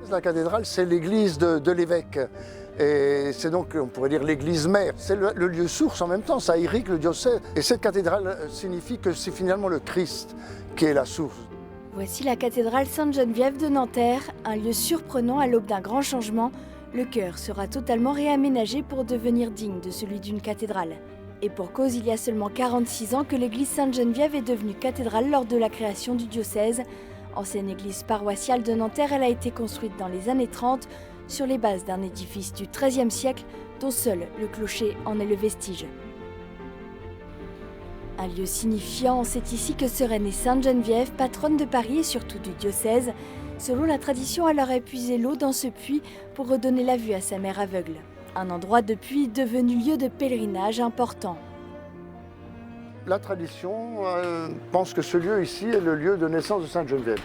La cathédrale, c'est l'église de l'évêque. Et c'est donc, on pourrait dire, l'église mère. C'est le lieu source en même temps, ça irrigue le diocèse. Et cette cathédrale signifie que c'est finalement le Christ qui est la source. Voici la cathédrale Sainte-Geneviève de Nanterre, un lieu surprenant à l'aube d'un grand changement. Le chœur sera totalement réaménagé pour devenir digne de celui d'une cathédrale. Et pour cause, il y a seulement 46 ans que l'église Sainte-Geneviève est devenue cathédrale lors de la création du diocèse. Ancienne église paroissiale de Nanterre, elle a été construite dans les années 30 sur les bases d'un édifice du XIIIe siècle dont seul le clocher en est le vestige. Un lieu signifiant, c'est ici que serait née Sainte-Geneviève, patronne de Paris et surtout du diocèse. Selon la tradition, elle aurait puisé l'eau dans ce puits pour redonner la vue à sa mère aveugle. Un endroit depuis devenu lieu de pèlerinage important. La tradition pense que ce lieu ici est le lieu de naissance de Sainte-Geneviève.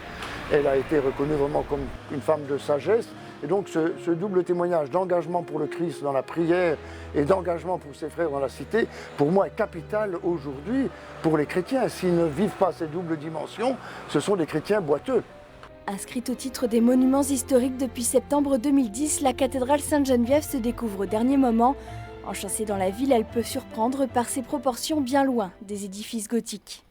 Elle a été reconnue vraiment comme une femme de sagesse. Et donc ce double témoignage d'engagement pour le Christ dans la prière et d'engagement pour ses frères dans la cité, pour moi est capital aujourd'hui pour les chrétiens. S'ils ne vivent pas ces doubles dimensions, ce sont des chrétiens boiteux. Inscrite au titre des monuments historiques depuis septembre 2010, la cathédrale Sainte-Geneviève se découvre au dernier moment. Enchâssée dans la ville, elle peut surprendre par ses proportions bien loin des édifices gothiques.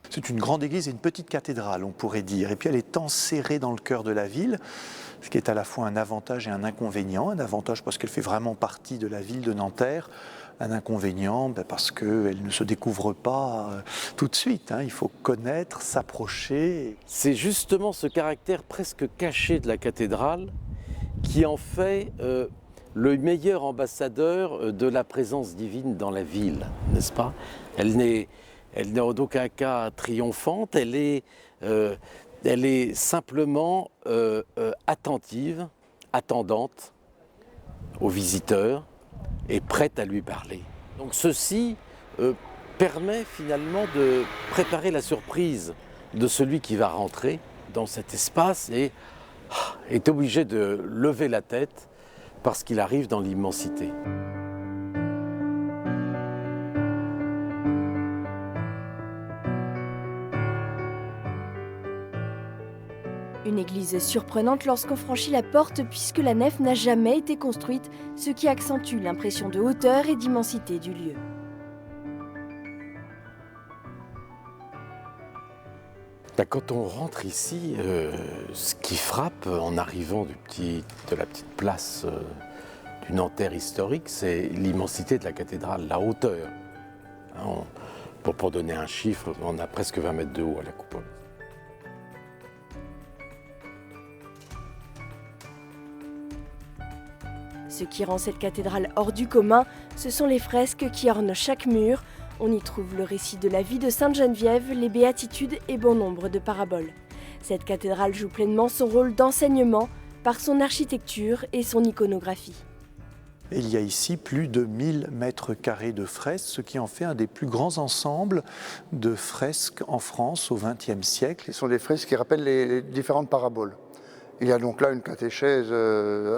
C'est une grande église et une petite cathédrale, on pourrait dire. Et puis elle est enserrée dans le cœur de la ville, ce qui est à la fois un avantage et un inconvénient. Un avantage parce qu'elle fait vraiment partie de la ville de Nanterre. Un inconvénient parce qu'elle ne se découvre pas tout de suite. Il faut connaître, s'approcher. C'est justement ce caractère presque caché de la cathédrale qui en fait le meilleur ambassadeur de la présence divine dans la ville, n'est-ce pas ? Elle n'est en aucun cas triomphante, elle est simplement attentive, attendante aux visiteurs et prête à lui parler. Donc ceci permet finalement de préparer la surprise de celui qui va rentrer dans cet espace et est obligé de lever la tête parce qu'il arrive dans l'immensité. Une église surprenante lorsqu'on franchit la porte puisque la nef n'a jamais été construite, ce qui accentue l'impression de hauteur et d'immensité du lieu. Quand on rentre ici, ce qui frappe en arrivant de la petite place du Nanterre historique, c'est l'immensité de la cathédrale, la hauteur. Pour donner un chiffre, on a presque 20 mètres de haut à la coupole. Ce qui rend cette cathédrale hors du commun, ce sont les fresques qui ornent chaque mur. On y trouve le récit de la vie de Sainte-Geneviève, les béatitudes et bon nombre de paraboles. Cette cathédrale joue pleinement son rôle d'enseignement par son architecture et son iconographie. Il y a ici plus de 1000 mètres carrés de fresques, ce qui en fait un des plus grands ensembles de fresques en France au XXe siècle. Ce sont des fresques qui rappellent les différentes paraboles. Il y a donc là une catéchèse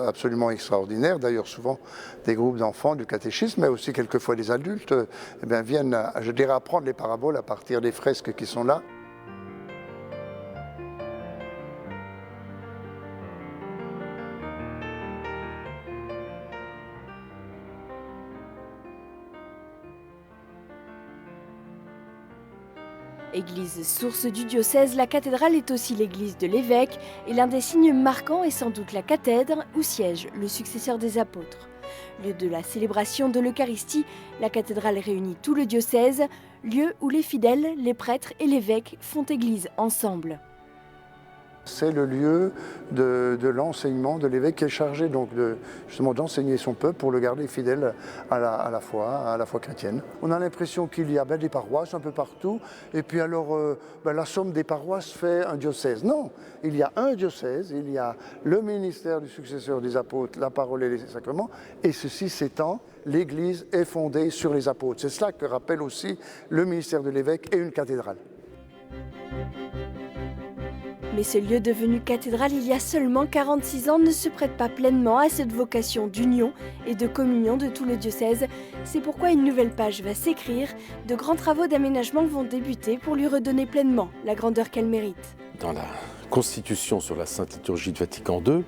absolument extraordinaire. D'ailleurs, souvent, des groupes d'enfants du catéchisme, mais aussi quelquefois des adultes, viennent, je dirais, apprendre les paraboles à partir des fresques qui sont là. Église source du diocèse, la cathédrale est aussi l'église de l'évêque et l'un des signes marquants est sans doute la cathèdre où siège le successeur des apôtres. Lieu de la célébration de l'Eucharistie, la cathédrale réunit tout le diocèse, lieu où les fidèles, les prêtres et l'évêque font église ensemble. C'est le lieu de l'enseignement de l'évêque qui est chargé donc justement d'enseigner son peuple pour le garder fidèle à la foi chrétienne. On a l'impression qu'il y a des paroisses un peu partout et puis alors la somme des paroisses fait un diocèse. Non, il y a un diocèse, il y a le ministère du successeur des apôtres, la parole et les sacrements et ceci s'étend. L'Église est fondée sur les apôtres. C'est cela que rappelle aussi le ministère de l'évêque et une cathédrale. Mais ce lieu devenu cathédrale il y a seulement 46 ans ne se prête pas pleinement à cette vocation d'union et de communion de tout le diocèse. C'est pourquoi une nouvelle page va s'écrire. De grands travaux d'aménagement vont débuter pour lui redonner pleinement la grandeur qu'elle mérite. dans la Constitution sur la Sainte Liturgie de Vatican II,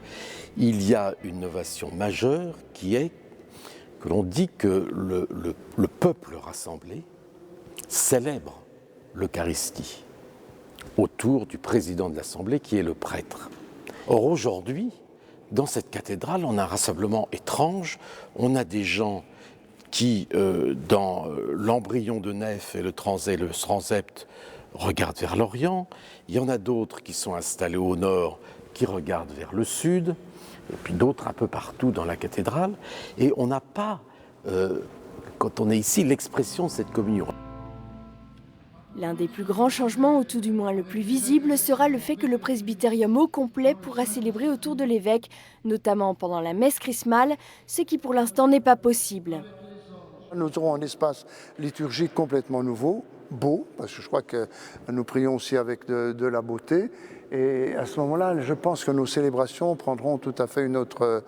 il y a une novation majeure qui est que l'on dit que le peuple rassemblé célèbre l'Eucharistie autour du président de l'Assemblée qui est le prêtre. Or aujourd'hui, dans cette cathédrale, on a un rassemblement étrange, on a des gens qui, dans l'embryon de nef et le transept, regardent vers l'Orient. Il y en a d'autres qui sont installés au nord, qui regardent vers le sud, et puis d'autres un peu partout dans la cathédrale. Et on n'a pas, quand on est ici, l'expression de cette communion. L'un des plus grands changements, ou tout du moins le plus visible, sera le fait que le presbytérium au complet pourra célébrer autour de l'évêque, notamment pendant la messe chrismale, ce qui pour l'instant n'est pas possible. Nous aurons un espace liturgique complètement nouveau, beau, parce que je crois que nous prions aussi avec de la beauté. Et à ce moment-là, je pense que nos célébrations prendront tout à fait une autre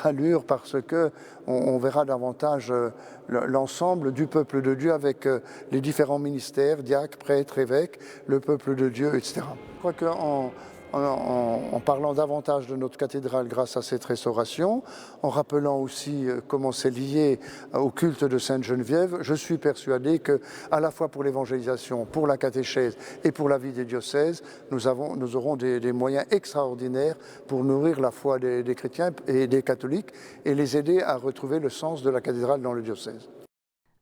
allure, parce que on verra davantage l'ensemble du peuple de Dieu avec les différents ministères, diacres, prêtres, évêques, le peuple de Dieu, etc. Je crois qu'en parlant davantage de notre cathédrale grâce à cette restauration, en rappelant aussi comment c'est lié au culte de Sainte Geneviève, je suis persuadé que, à la fois pour l'évangélisation, pour la catéchèse et pour la vie des diocèses, nous aurons des moyens extraordinaires pour nourrir la foi des chrétiens et des catholiques et les aider à retrouver le sens de la cathédrale dans le diocèse.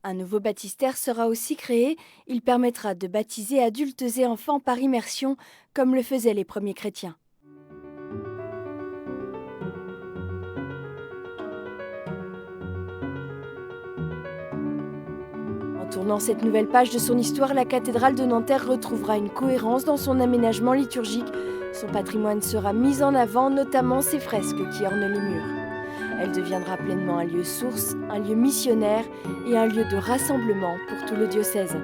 Un nouveau baptistère sera aussi créé. Il permettra de baptiser adultes et enfants par immersion, comme le faisaient les premiers chrétiens. En tournant cette nouvelle page de son histoire, la cathédrale de Nanterre retrouvera une cohérence dans son aménagement liturgique. Son patrimoine sera mis en avant, notamment ses fresques qui ornent les murs. Elle deviendra pleinement un lieu source, un lieu missionnaire et un lieu de rassemblement pour tout le diocèse.